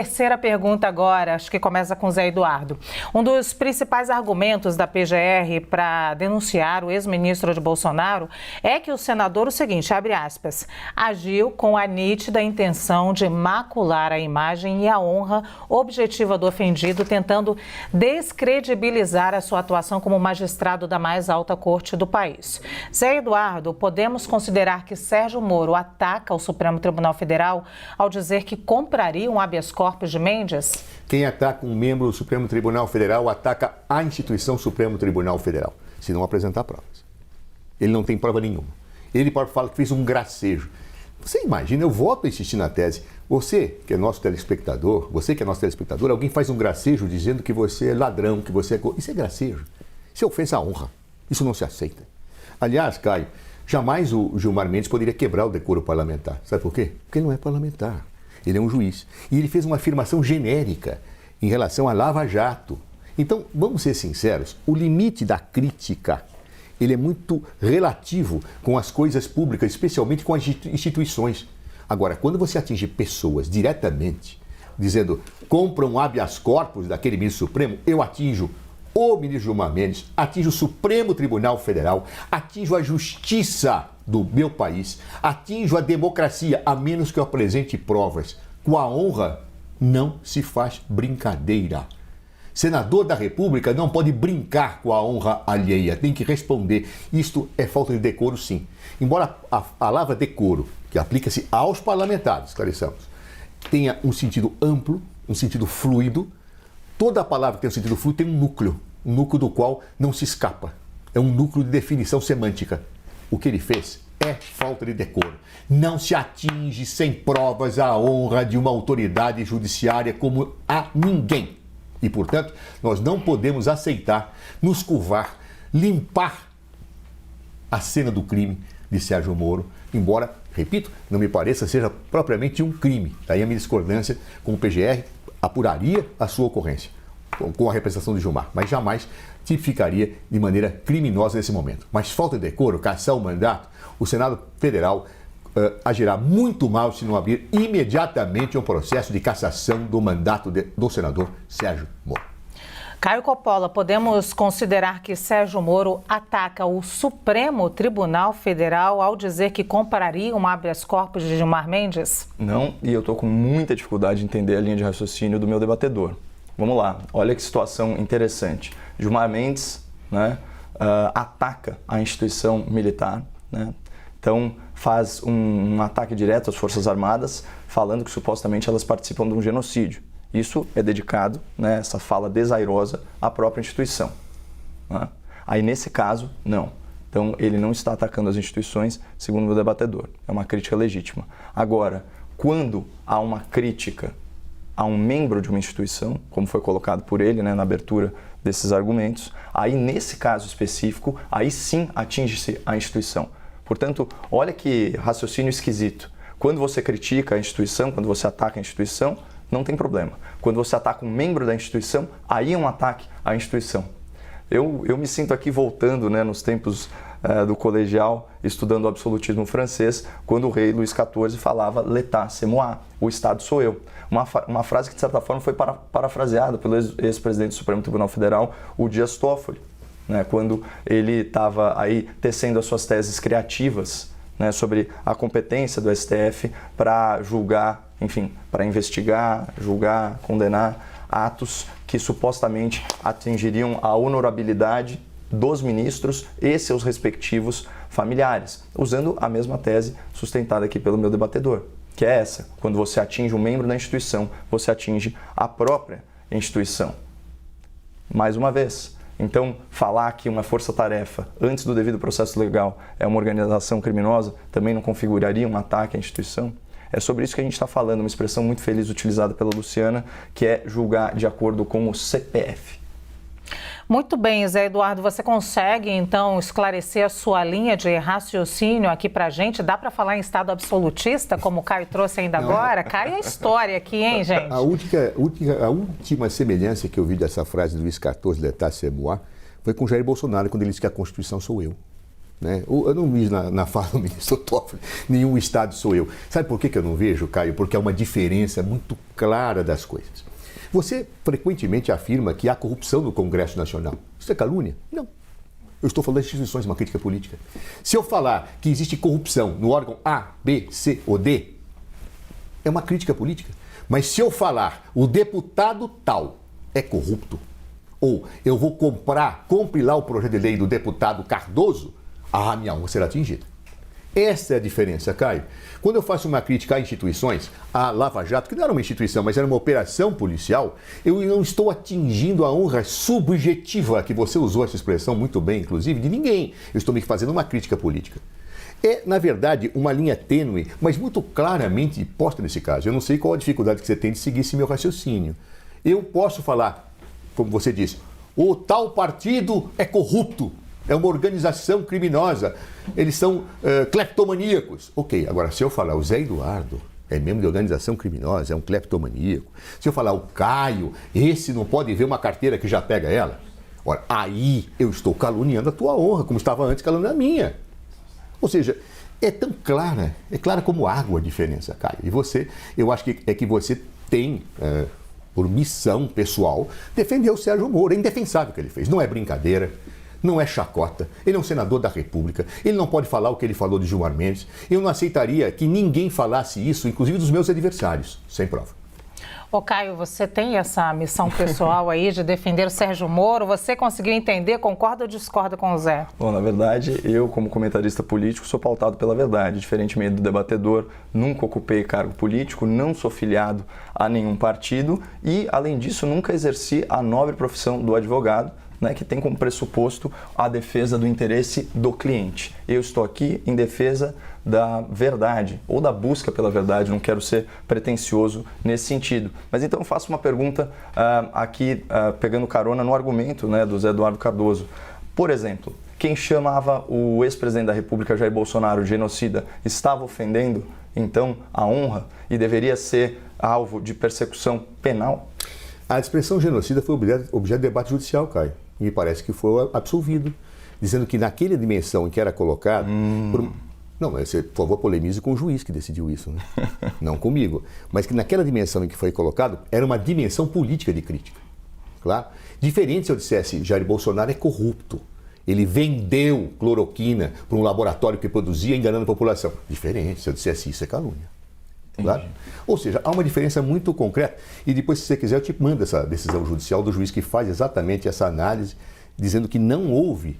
Terceira pergunta agora, acho que começa com o Zé Eduardo. Um dos principais argumentos da PGR para denunciar o ex-ministro de Bolsonaro é que o senador, o seguinte, abre aspas, agiu com a nítida intenção de macular a imagem e a honra objetiva do ofendido, tentando descredibilizar a sua atuação como magistrado da mais alta corte do país. Zé Eduardo, podemos considerar que Sérgio Moro ataca o Supremo Tribunal Federal ao dizer que compraria um habeas corpus de Mendes? Quem ataca um membro do Supremo Tribunal Federal ataca a instituição Supremo Tribunal Federal, se não apresentar provas. Ele não tem prova nenhuma. Ele próprio fala que fez um gracejo. Você imagina, eu volto a insistir na tese, você que é nosso telespectador, alguém faz um gracejo dizendo que você é ladrão, que você é... Isso é gracejo. Isso é ofensa à honra. Isso não se aceita. Aliás, Caio, jamais o Gilmar Mendes poderia quebrar o decoro parlamentar. Sabe por quê? Porque ele não é parlamentar. Ele é um juiz. E ele fez uma afirmação genérica em relação à Lava Jato. Então, vamos ser sinceros, o limite da crítica, ele é muito relativo com as coisas públicas, especialmente com as instituições. Agora, quando você atinge pessoas diretamente, dizendo, compra um habeas corpus daquele ministro supremo, eu atinjo o ministro Gilmar Mendes, atinjo o Supremo Tribunal Federal, atinjo a justiça do meu país, atinjo a democracia, a menos que eu apresente provas. Com a honra, não se faz brincadeira. Senador da República não pode brincar com a honra alheia, tem que responder. Isto é falta de decoro, sim. Embora a palavra decoro, que aplica-se aos parlamentares, esclareçamos, tenha um sentido amplo, um sentido fluido, toda palavra que tem um sentido fluido tem um núcleo do qual não se escapa. É um núcleo de definição semântica. O que ele fez é falta de decoro. Não se atinge sem provas a honra de uma autoridade judiciária como a ninguém. E, portanto, nós não podemos aceitar, nos curvar, limpar a cena do crime de Sérgio Moro, embora, repito, não me pareça seja propriamente um crime. Daí a minha discordância com o PGR apuraria a sua ocorrência com a representação de Gilmar, mas jamais tipificaria de maneira criminosa nesse momento. Mas falta de decoro, caçar o mandato, o Senado Federal agirá muito mal se não abrir imediatamente um processo de cassação do mandato do senador Sérgio Moro. Caio Coppola, podemos considerar que Sérgio Moro ataca o Supremo Tribunal Federal ao dizer que compraria um habeas corpus de Gilmar Mendes? Não, e eu estou com muita dificuldade de entender a linha de raciocínio do meu debatedor. Vamos lá, olha que situação interessante. Gilmar Mendes, né, ataca a instituição militar, né? Então faz um ataque direto às Forças Armadas, falando que supostamente elas participam de um genocídio. Isso é dedicado, né, essa fala desairosa, à própria instituição, né? Aí nesse caso, não. Então ele não está atacando as instituições, segundo o meu debatedor. É uma crítica legítima. Agora, quando há uma crítica a um membro de uma instituição, como foi colocado por ele, né, na abertura desses argumentos, aí nesse caso específico, aí sim atinge-se a instituição. Portanto, olha que raciocínio esquisito. Quando você critica a instituição, quando você ataca a instituição, não tem problema. Quando você ataca um membro da instituição, aí é um ataque à instituição. Eu me sinto aqui voltando, né, nos tempos do colegial, estudando o absolutismo francês, quando o rei Luís XIV falava «L'État, c'est moi», o Estado sou eu. Uma frase que, de certa forma, foi parafraseada pelo ex-presidente do Supremo Tribunal Federal, o Dias Toffoli, né, quando ele estava aí tecendo as suas teses criativas, né, sobre a competência do STF para julgar, enfim, para investigar, julgar, condenar atos que supostamente atingiriam a honorabilidade dos ministros e seus respectivos familiares, usando a mesma tese sustentada aqui pelo meu debatedor, que é essa: quando você atinge um membro da instituição, você atinge a própria instituição. Mais uma vez, então falar que uma força-tarefa antes do devido processo legal é uma organização criminosa também não configuraria um ataque à instituição? É sobre isso que a gente está falando, uma expressão muito feliz utilizada pela Luciana, que é julgar de acordo com o CPF. Muito bem, Zé Eduardo, você consegue então esclarecer a sua linha de raciocínio aqui pra gente? Dá para falar em estado absolutista, como o Caio trouxe ainda agora? Cai a história aqui, hein, gente? A última semelhança que eu vi dessa frase do Luís XIV, L'État c'est moi, foi com Jair Bolsonaro, quando ele disse que a Constituição sou eu. Né? Eu não vi na fala do ministro Toffoli, nenhum Estado sou eu. Sabe por que eu não vejo, Caio? Porque há uma diferença muito clara das coisas. Você frequentemente afirma que há corrupção no Congresso Nacional. Isso é calúnia? Não. Eu estou falando das instituições, uma crítica política. Se eu falar que existe corrupção no órgão A, B, C ou D, é uma crítica política. Mas se eu falar o deputado tal é corrupto, ou eu vou compre lá o projeto de lei do deputado Cardoso, a minha honra será atingida. Essa é a diferença, Caio. Quando eu faço uma crítica a instituições, a Lava Jato, que não era uma instituição, mas era uma operação policial, eu não estou atingindo a honra subjetiva, que você usou essa expressão muito bem, inclusive, de ninguém. Eu estou me fazendo uma crítica política. É, na verdade, uma linha tênue, mas muito claramente posta nesse caso. Eu não sei qual a dificuldade que você tem de seguir esse meu raciocínio. Eu posso falar, como você disse, o tal partido é corrupto. É uma organização criminosa, eles são cleptomaníacos. Ok, agora se eu falar o Zé Eduardo é membro de organização criminosa, é um cleptomaníaco. Se eu falar o Caio, esse não pode ver uma carteira que já pega ela. Ora, aí eu estou caluniando a tua honra, como estava antes caluniando a minha. Ou seja, é tão clara, é clara como água a diferença, Caio. E você, eu acho que você tem, por missão pessoal, defender o Sérgio Moro. É indefensável o que ele fez, não é brincadeira. Não é chacota, ele é um senador da República, ele não pode falar o que ele falou de Gilmar Mendes. Eu não aceitaria que ninguém falasse isso, inclusive dos meus adversários, sem prova. Ô Caio, você tem essa missão pessoal aí de defender o Sérgio Moro? Você conseguiu entender, concorda ou discorda com o Zé? Bom, na verdade, eu como comentarista político sou pautado pela verdade, diferentemente do debatedor, nunca ocupei cargo político, não sou filiado a nenhum partido e, além disso, nunca exerci a nobre profissão do advogado, né, que tem como pressuposto a defesa do interesse do cliente. Eu estou aqui em defesa da verdade, ou da busca pela verdade, não quero ser pretensioso nesse sentido. Mas então eu faço uma pergunta aqui, pegando carona no argumento, né, do Zé Eduardo Cardoso. Por exemplo, quem chamava o ex-presidente da República, Jair Bolsonaro, de genocida, estava ofendendo, então, a honra e deveria ser alvo de persecução penal? A expressão genocida foi objeto de debate judicial, Caio. E me parece que foi absolvido, dizendo que naquela dimensão em que era colocado... Não, você, por favor, polemize com o juiz que decidiu isso, né? Não comigo. Mas que naquela dimensão em que foi colocado, era uma dimensão política de crítica. Claro? Diferente se eu dissesse Jair Bolsonaro é corrupto. Ele vendeu cloroquina para um laboratório que produzia enganando a população. Diferente se eu dissesse isso é calúnia. Claro? Ou seja, há uma diferença muito concreta e depois, se você quiser, eu te mando essa decisão judicial do juiz que faz exatamente essa análise, dizendo que não houve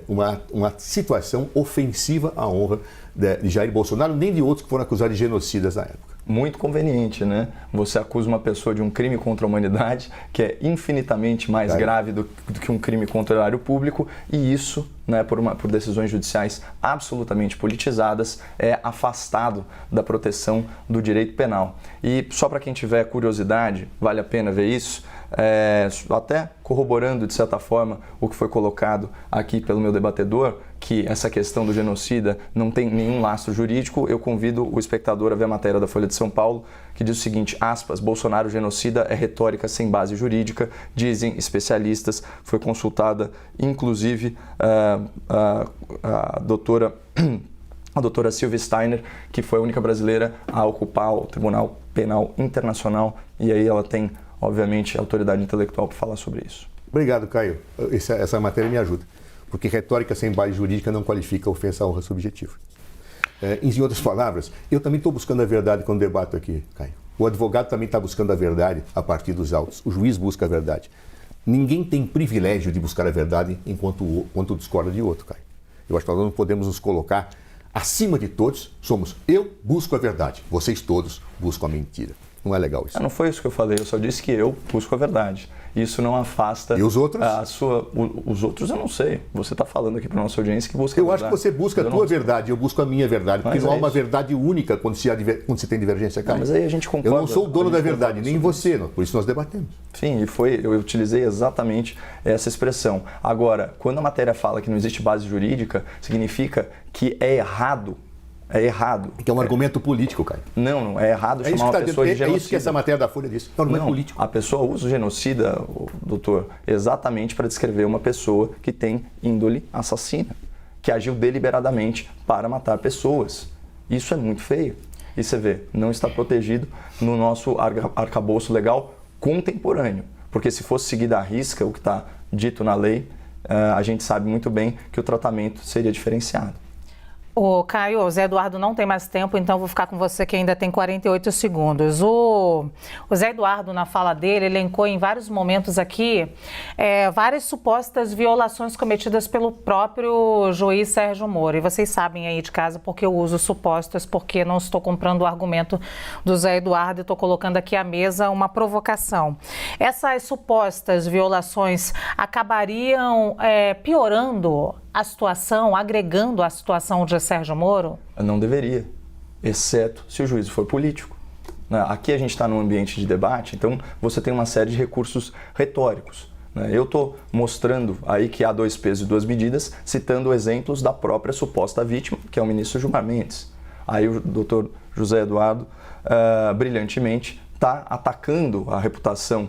uma situação ofensiva à honra de Jair Bolsonaro, nem de outros que foram acusados de genocidas na época. Muito conveniente, né? Você acusa uma pessoa de um crime contra a humanidade, que é infinitamente mais grave do que um crime contra o erário público, e isso, né, por decisões judiciais absolutamente politizadas, é afastado da proteção do direito penal. E só para quem tiver curiosidade, vale a pena ver isso, até corroborando de certa forma o que foi colocado aqui pelo meu debatedor, que essa questão do genocida não tem nenhum lastro jurídico, eu convido o espectador a ver a matéria da Folha de São Paulo, que diz o seguinte, aspas, Bolsonaro genocida é retórica sem base jurídica, dizem especialistas, foi consultada inclusive a doutora Silvia Steiner, que foi a única brasileira a ocupar o Tribunal Penal Internacional, e aí ela tem, obviamente, autoridade intelectual para falar sobre isso. Obrigado, Caio. Essa matéria me ajuda, porque retórica sem base jurídica não qualifica a ofensa à honra subjetiva. Em outras palavras, eu também estou buscando a verdade quando debato aqui, Caio. O advogado também está buscando a verdade a partir dos autos. O juiz busca a verdade. Ninguém tem privilégio de buscar a verdade enquanto discorda de outro, Caio. Eu acho que nós não podemos nos colocar acima de todos. Somos eu busco a verdade, vocês todos buscam a mentira. Não é legal isso. Não foi isso que eu falei, eu só disse que eu busco a verdade. Isso não afasta... E os outros? Os outros eu não sei. Você está falando aqui para a nossa audiência que busca a verdade. Eu acho que você busca a tua verdade, eu busco a minha verdade, porque não há uma verdade única quando se tem divergência. Não, mas aí a gente concorda. Eu não sou o dono da verdade, nem você, não. Por isso nós debatemos. Sim, eu utilizei exatamente essa expressão. Agora, quando a matéria fala que não existe base jurídica, significa que é errado. É errado. Que é um argumento político, Caio. Não é errado chamar uma pessoa de genocida. É isso que essa matéria da Folha disse. É um argumento político. A pessoa usa o genocida, doutor, exatamente para descrever uma pessoa que tem índole assassina. que agiu deliberadamente para matar pessoas. Isso é muito feio. E você vê, não está protegido no nosso arcabouço legal contemporâneo. Porque se fosse seguido à risca o que está dito na lei, a gente sabe muito bem que o tratamento seria diferenciado. Ô, Caio, o Zé Eduardo não tem mais tempo, então vou ficar com você que ainda tem 48 segundos. O Zé Eduardo, na fala dele, elencou em vários momentos aqui várias supostas violações cometidas pelo próprio juiz Sérgio Moro. E vocês sabem aí de casa porque eu uso supostas, porque não estou comprando o argumento do Zé Eduardo e estou colocando aqui à mesa uma provocação. Essas supostas violações acabariam piorando a situação, agregando a situação de Sérgio Moro? Não deveria, exceto se o juízo for político. Aqui a gente está num ambiente de debate, então você tem uma série de recursos retóricos. Eu estou mostrando aí que há 2 pesos e 2 medidas, citando exemplos da própria suposta vítima, que é o ministro Gilmar Mendes. Aí o doutor José Eduardo, brilhantemente, está atacando a reputação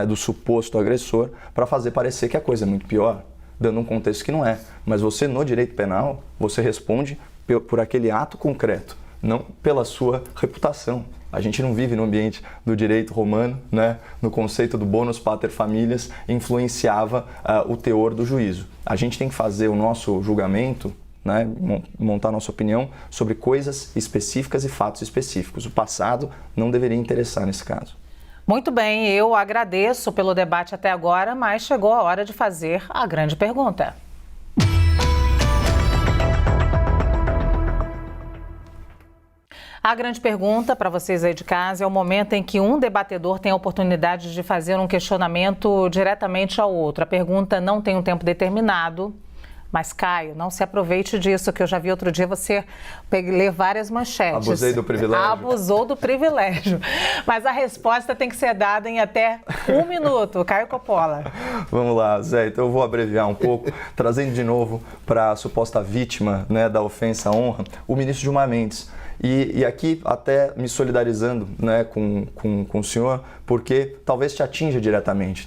do suposto agressor para fazer parecer que a coisa é muito pior, dando um contexto que não é. Mas você, no direito penal, você responde por aquele ato concreto, não pela sua reputação. A gente não vive no ambiente do direito romano, no conceito do bonus pater familias, influenciava o teor do juízo. A gente tem que fazer o nosso julgamento, montar nossa opinião sobre coisas específicas e fatos específicos. O passado não deveria interessar nesse caso. Muito bem, eu agradeço pelo debate até agora, mas chegou a hora de fazer a grande pergunta. A grande pergunta para vocês aí de casa é o momento em que um debatedor tem a oportunidade de fazer um questionamento diretamente ao outro. A pergunta não tem um tempo determinado. Mas, Caio, não se aproveite disso, que eu já vi outro dia você ler várias manchetes. Abusei do privilégio. Abusou do privilégio. Mas a resposta tem que ser dada em até 1 minuto. Caio Coppola. Vamos lá, Zé. Então eu vou abreviar um pouco, trazendo de novo para a suposta vítima da ofensa à honra, o ministro Gilmar Mendes. E aqui até me solidarizando com o senhor, porque talvez te atinja diretamente.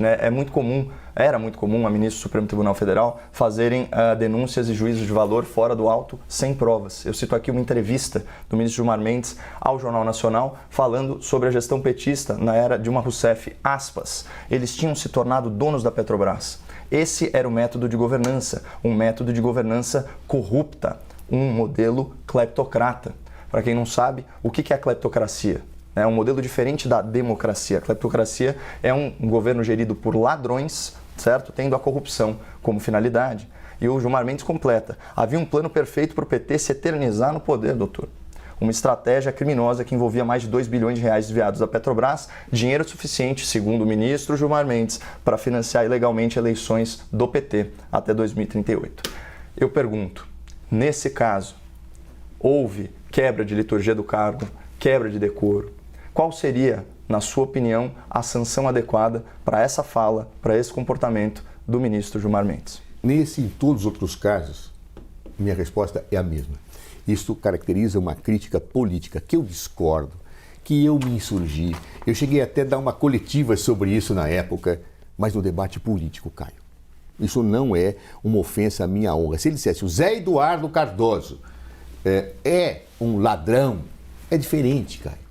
Era muito comum a ministra do Supremo Tribunal Federal fazerem denúncias e juízos de valor fora do auto, sem provas. Eu cito aqui uma entrevista do ministro Gilmar Mendes ao Jornal Nacional, falando sobre a gestão petista na era Dilma Rousseff, aspas, eles tinham se tornado donos da Petrobras. Esse era o método de governança, um método de governança corrupta, um modelo cleptocrata. Para quem não sabe, o que é a cleptocracia? É um modelo diferente da democracia. A cleptocracia é um governo gerido por ladrões, certo? Tendo a corrupção como finalidade. E o Gilmar Mendes completa. Havia um plano perfeito para o PT se eternizar no poder, doutor. Uma estratégia criminosa que envolvia mais de 2 bilhões de reais desviados da Petrobras, dinheiro suficiente, segundo o ministro Gilmar Mendes, para financiar ilegalmente eleições do PT até 2038. Eu pergunto, nesse caso, houve quebra de liturgia do cargo, quebra de decoro. Qual seria, na sua opinião, a sanção adequada para essa fala, para esse comportamento do ministro Gilmar Mendes? Nesse e em todos os outros casos, minha resposta é a mesma. Isso caracteriza uma crítica política que eu discordo, que eu me insurgi. Eu cheguei até a dar uma coletiva sobre isso na época, mas no debate político, Caio. Isso não é uma ofensa à minha honra. Se ele dissesse o Zé Eduardo Cardoso é um ladrão, é diferente, Caio.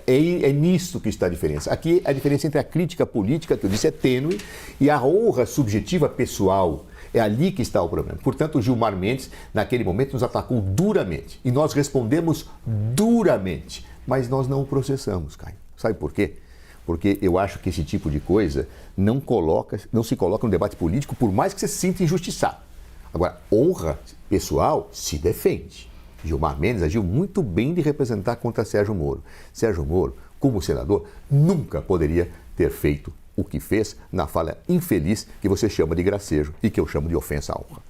É nisso que está a diferença. Aqui a diferença entre a crítica política, que eu disse, é tênue, e a honra subjetiva pessoal. É ali que está o problema. Portanto, o Gilmar Mendes, naquele momento, nos atacou duramente. E nós respondemos duramente. Mas nós não o processamos, Caio. Sabe por quê? Porque eu acho que esse tipo de coisa não se coloca no debate político, por mais que você se sinta injustiçado. Agora, honra pessoal se defende. Gilmar Mendes agiu muito bem de representar contra Sérgio Moro. Sérgio Moro, como senador, nunca poderia ter feito o que fez na fala infeliz que você chama de gracejo e que eu chamo de ofensa à honra.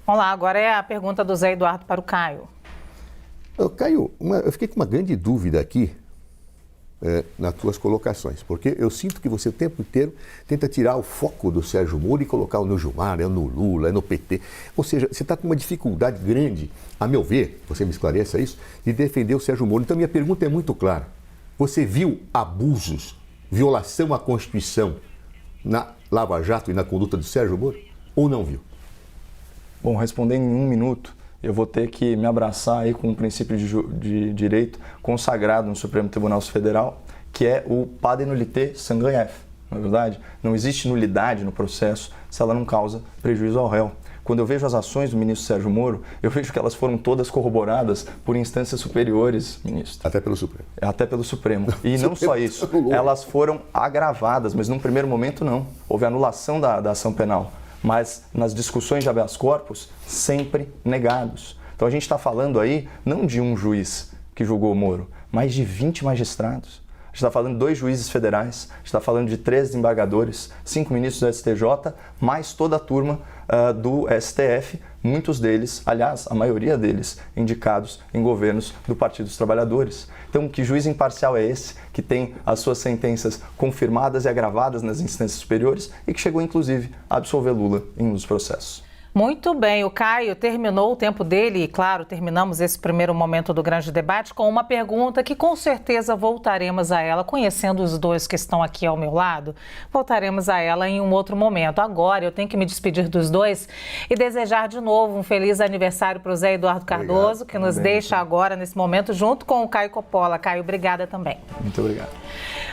Vamos lá, agora é a pergunta do Zé Eduardo para o Caio. Caio, eu fiquei com uma grande dúvida aqui nas tuas colocações, porque eu sinto que você o tempo inteiro tenta tirar o foco do Sérgio Moro e colocar no Gilmar, no Lula, no PT. Ou seja, você está com uma dificuldade grande, a meu ver, você me esclareça isso, de defender o Sérgio Moro. Então, minha pergunta é muito clara. Você viu abusos, violação à Constituição na Lava Jato e na conduta do Sérgio Moro? Ou não viu? Bom, respondendo em 1 minuto, eu vou ter que me abraçar aí com um princípio de direito consagrado no Supremo Tribunal Federal, que é o pas de nullité sans grief. Na verdade, não existe nulidade no processo se ela não causa prejuízo ao réu. Quando eu vejo as ações do ministro Sérgio Moro, eu vejo que elas foram todas corroboradas por instâncias superiores, ministro. Até pelo Supremo. Até pelo Supremo. E não só isso, elas foram agravadas, mas num primeiro momento não. Houve anulação da ação penal, mas nas discussões de habeas corpus, sempre negados. Então a gente está falando aí não de um juiz que julgou o Moro, mas de 20 magistrados. A gente está falando de 2 juízes federais, a gente está falando de 3 desembargadores, 5 ministros do STJ, mais toda a turma do STF, muitos deles, aliás, a maioria deles, indicados em governos do Partido dos Trabalhadores. Então, que juiz imparcial é esse que tem as suas sentenças confirmadas e agravadas nas instâncias superiores e que chegou, inclusive, a absolver Lula em um dos processos? Muito bem, o Caio terminou o tempo dele e, claro, terminamos esse primeiro momento do grande debate com uma pergunta que com certeza voltaremos a ela, conhecendo os dois que estão aqui ao meu lado, voltaremos a ela em um outro momento. Agora eu tenho que me despedir dos dois e desejar de novo um feliz aniversário para o Zé Eduardo Cardoso, que nos deixa agora nesse momento junto com o Caio Coppola. Caio, obrigada também. Muito obrigado.